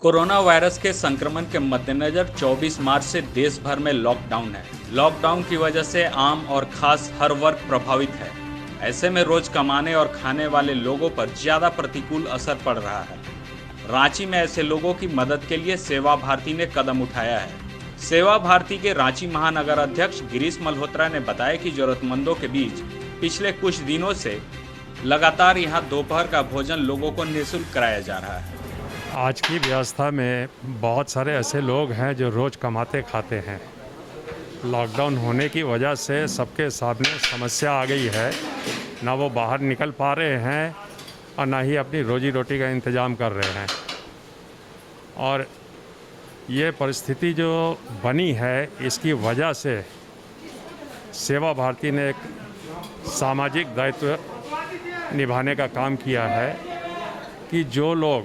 Corona virus के संक्रमण के मद्देनजर 24 मार्च से देश भर में लॉकडाउन है। लॉकडाउन की वजह से आम और खास हर वर्ग प्रभावित है। ऐसे में रोज कमाने और खाने वाले लोगों पर ज्यादा प्रतिकूल असर पड़ रहा है। रांची में ऐसे लोगों की मदद के लिए सेवा भारती ने कदम उठाया है। सेवा भारती के रांची महानगर अध्यक्ष गिरीश मल्होत्रा ने बताया कि जरूरतमंदों के बीच पिछले कुछ दिनों से लगातार यहां दोपहर का भोजन लोगों को निःशुल्क कराया जा रहा है। आज की व्यवस्था में बहुत सारे ऐसे लोग हैं जो रोज़ कमाते खाते हैं। लॉकडाउन होने की वजह से सबके सामने समस्या आ गई है, ना वो बाहर निकल पा रहे हैं और ना ही अपनी रोजी रोटी का इंतज़ाम कर रहे हैं। और ये परिस्थिति जो बनी है, इसकी वजह से सेवा भारती ने एक सामाजिक दायित्व निभाने का काम किया है कि जो लोग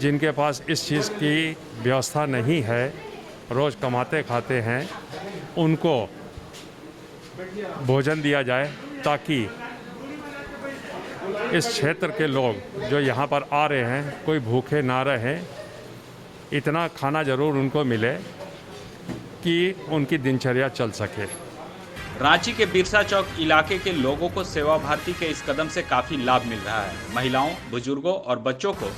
जिनके पास इस चीज़ की व्यवस्था नहीं है, रोज़ कमाते खाते हैं, उनको भोजन दिया जाए ताकि इस क्षेत्र के लोग जो यहाँ पर आ रहे हैं कोई भूखे ना रहें। इतना खाना ज़रूर उनको मिले कि उनकी दिनचर्या चल सके। रांची के बिरसा चौक इलाके के लोगों को सेवा भारती के इस कदम से काफी लाभ मिल रहा है। महिलाओं, बुजुर्गों और बच्चों को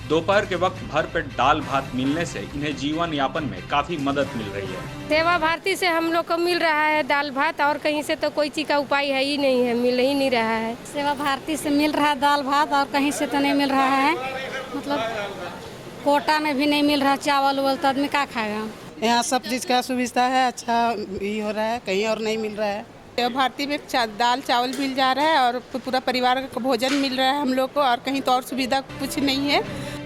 दोपहर के वक्त भरपेट दाल भात मिलने से इन्हें जीवन यापन में काफी मदद मिल रही है। सेवा भारती से हम लोग को मिल रहा है दाल भात, और कहीं से तो कोई चीज का उपाय है ही नहीं है, मिल ही नहीं रहा है। सेवा भारती से मिल रहा है दाल भात, और कहीं से तो नहीं मिल रहा है। मतलब कोटा में भी नहीं मिल रहा चावल उवल, तो आदमी क्या खाएगा। यहाँ सब चीज़ का सुविधा है, अच्छा ये हो रहा है, कहीं और नहीं मिल रहा है। सेवा भारती में दाल चावल मिल जा रहा है और पूरा परिवार का भोजन मिल रहा है हम लोग को, और कहीं तो और सुविधा कुछ नहीं है।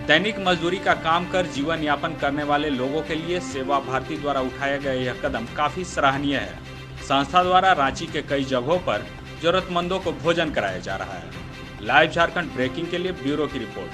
दैनिक मजदूरी का काम कर जीवन यापन करने वाले लोगों के लिए सेवा भारती द्वारा उठाया गया यह कदम काफी सराहनीय है। संस्था द्वारा रांची के कई जगहों पर जरूरतमंदों को भोजन कराया जा रहा है। लाइव झारखंड ब्रेकिंग के लिए ब्यूरो की रिपोर्ट।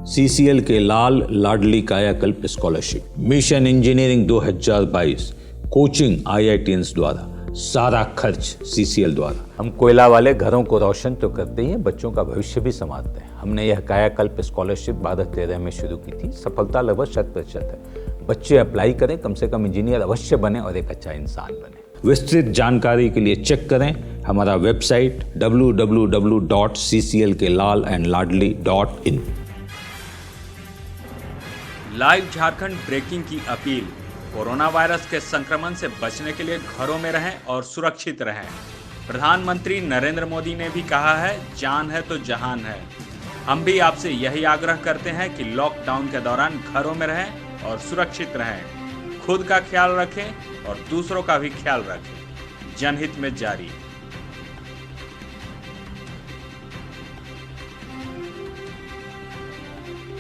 CCL के लाल लाडली कायाकल्प scholarship, mission engineering 2022, coaching IITians द्वारा, सारा खर्च CCL द्वारा। हम कोयला वाले घरों को रोशन तो करते ही हैं, बच्चों का भविष्य भी संवारते हैं। हमने यह कायाकल्प स्कॉलरशिप 2013 में शुरू की थी। सफलता लगभग 100% है। बच्चे अप्लाई करें, कम से कम इंजीनियर अवश्य बने और एक अच्छा इंसान बने। विस्तृत जानकारी के लिए चेक करें हमारा website www.cclkelalandladli.in। Live Jharkhand breaking की अपील। कोरोना वायरस के संक्रमण से बचने के लिए घरों में रहें और सुरक्षित रहें। प्रधानमंत्री नरेंद्र मोदी ने भी कहा है, जान है तो जहान है। हम भी आपसे यही आग्रह करते हैं कि लॉकडाउन के दौरान घरों में रहें और सुरक्षित रहें। खुद का ख्याल रखें और दूसरों का भी ख्याल रखें। जनहित में जारी।